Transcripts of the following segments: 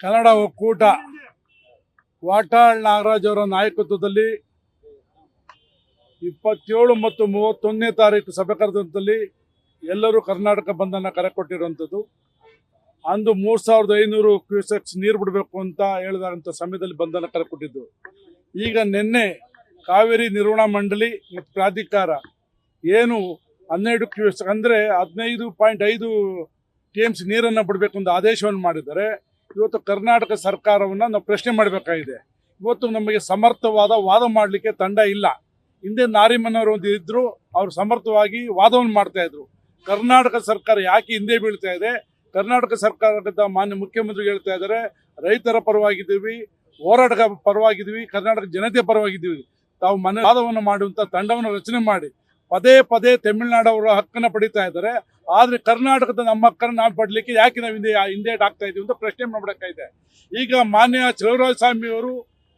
ಕನ್ನಡ ಒಕ್ಕೂಟ ವಾಟಾಳ್ ನಾಗರಾಜ್ ಅವರ ನಾಯಕತ್ವದಲ್ಲಿ 27 ಮತ್ತು 31ನೇ ತಾರೀಕು ಸಭೆ ಕರೆದಂತಲ್ಲಿ ಎಲ್ಲರೂ ಕರ್ನಾಟಕ ಬಂದನ್ನು ಕರೆ ಕೊಟ್ಟಿರುವಂಥದ್ದು. ಅಂದು 3500 ಕ್ಯೂಸೆಕ್ಸ್ ನೀರು ಬಿಡಬೇಕು ಅಂತ ಹೇಳಿದಂಥ ಸಮಯದಲ್ಲಿ ಬಂದನ್ನು ಕರೆ ಕೊಟ್ಟಿದ್ದು. ಈಗ ನಿನ್ನೆ ಕಾವೇರಿ ನಿರ್ವಹಣಾ ಮಂಡಳಿ ಮತ್ತು ಪ್ರಾಧಿಕಾರ ಏನು 12 ಕ್ಯೂಸೆಕ್ ಅಂದರೆ 15.5 TMC ನೀರನ್ನು ಬಿಡಬೇಕು ಅಂತ ಆದೇಶವನ್ನು ಮಾಡಿದ್ದಾರೆ. ಇವತ್ತು ಕರ್ನಾಟಕ ಸರ್ಕಾರವನ್ನು ನಾವು ಪ್ರಶ್ನೆ ಮಾಡಬೇಕಾಗಿದೆ. ಇವತ್ತು ನಮಗೆ ಸಮರ್ಥವಾದ ವಾದ ಮಾಡಲಿಕ್ಕೆ ತಂಡ ಇಲ್ಲ. ಹಿಂದೆ ನಾರಿಮನ್ನವರು ಒಂದು ಇದ್ದರು, ಅವರು ಸಮರ್ಥವಾಗಿ ವಾದವನ್ನು ಮಾಡ್ತಾ ಇದ್ರು. ಕರ್ನಾಟಕ ಸರ್ಕಾರ ಯಾಕೆ ಹಿಂದೆ ಬೀಳ್ತಾ ಇದೆ? ಕರ್ನಾಟಕ ಸರ್ಕಾರದ ಮಾನ್ಯ ಮುಖ್ಯಮಂತ್ರಿ ಹೇಳ್ತಾ ಇದ್ದಾರೆ, ರೈತರ ಪರವಾಗಿದ್ದೀವಿ, ಹೋರಾಟಗಾರ ಪರವಾಗಿದ್ದೀವಿ, ಕರ್ನಾಟಕ ಜನತೆ ಪರವಾಗಿದ್ದೀವಿ. ತಾವು ವಾದವನ್ನು ಮಾಡುವಂಥ ತಂಡವನ್ನು ರಚನೆ ಮಾಡಿ ಪದೇ ಪದೇ ತಮಿಳುನಾಡವರ ಹಕ್ಕನ್ನು ಪಡಿತಾ ಇದ್ದಾರೆ. ಆದರೆ ಕರ್ನಾಟಕದ ನಮ್ಮ ಹಕ್ಕನ್ನು ನಾವು ಪಡಲಿಕ್ಕೆ ಯಾಕೆ ನಾವು ಹಿಂದೇಟ್ ಆಗ್ತಾ ಇದ್ದೀವಿ ಅಂತ ಪ್ರಶ್ನೆ ಮಾಡಬೇಕಾಗಿದೆ. ಈಗ ಮಾನ್ಯ ಚಲುವರಾಯಸ್ವಾಮಿ ಅವರು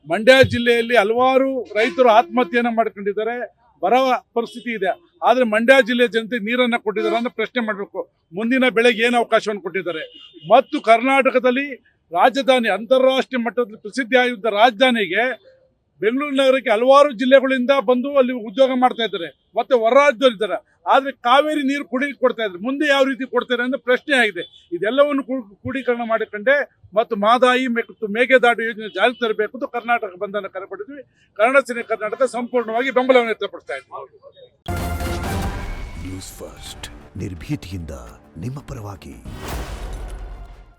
ಮಂಡ್ಯ ಜಿಲ್ಲೆಯಲ್ಲಿ ಹಲವಾರು ರೈತರು ಆತ್ಮಹತ್ಯೆಯನ್ನು ಮಾಡ್ಕೊಂಡಿದ್ದಾರೆ. ಬರ ಪರಿಸ್ಥಿತಿ ಇದೆ. ಆದರೆ ಮಂಡ್ಯ ಜಿಲ್ಲೆಯ ಜನತೆ ನೀರನ್ನು ಕೊಟ್ಟಿದ್ದಾರೆ ಅಂತ ಪ್ರಶ್ನೆ ಮಾಡಬೇಕು. ಮುಂದಿನ ಬೆಳೆಗೆ ಏನು ಅವಕಾಶವನ್ನು ಕೊಟ್ಟಿದ್ದಾರೆ? ಮತ್ತು ಕರ್ನಾಟಕದಲ್ಲಿ ರಾಜಧಾನಿ ಅಂತಾರಾಷ್ಟ್ರೀಯ ಮಟ್ಟದಲ್ಲಿ ಪ್ರಸಿದ್ಧಿಯಾಗಿದ್ದ ರಾಜಧಾನಿಗೆ ಬೆಂಗಳೂರು ನಗರಕ್ಕೆ ಹಲವಾರು ಜಿಲ್ಲೆಗಳಿಂದ ಬಂದು ಅಲ್ಲಿ ಉದ್ಯೋಗ ಮಾಡ್ತಾ ಇದ್ದಾರೆ, ಮತ್ತೆ ಹೊರ ರಾಜ್ಯದಲ್ಲಿದ್ದಾರೆ. ಆದರೆ ಕಾವೇರಿ ನೀರು ಕುಡಿಲಿಕ್ಕೆ ಕೊಡ್ತಾ ಇದ್ದಾರೆ. ಮುಂದೆ ಯಾವ ರೀತಿ ಕೊಡ್ತಾರೆ ಅಂತ ಪ್ರಶ್ನೆ ಆಗಿದೆ. ಇದೆಲ್ಲವನ್ನು ಕ್ರೋಢೀಕರಣ ಮಾಡಿಕೊಂಡೆ ಮತ್ತು ಮಹದಾಯಿ ಮತ್ತು ಮೇಕೆದಾಟು ಯೋಜನೆ ಜಾರಿ ತರಬೇಕು ಅಂತ ಕರ್ನಾಟಕ ಬಂಧನ ಕರೆ ಕೊಟ್ಟಿದ್ವಿ. ಕನ್ನಡ ಸೇನೆ ಕರ್ನಾಟಕ ಸಂಪೂರ್ಣವಾಗಿ ಬೆಂಬಲವನ್ನು ವ್ಯಕ್ತಪಡಿಸ್ತಾ ಇದ್ದೀವಿ. ನ್ಯೂಸ್ ಫಸ್ಟ್ ನಿರ್ಭೀತಿಯಿಂದ ನಿಮ್ಮ ಪರವಾಗಿ.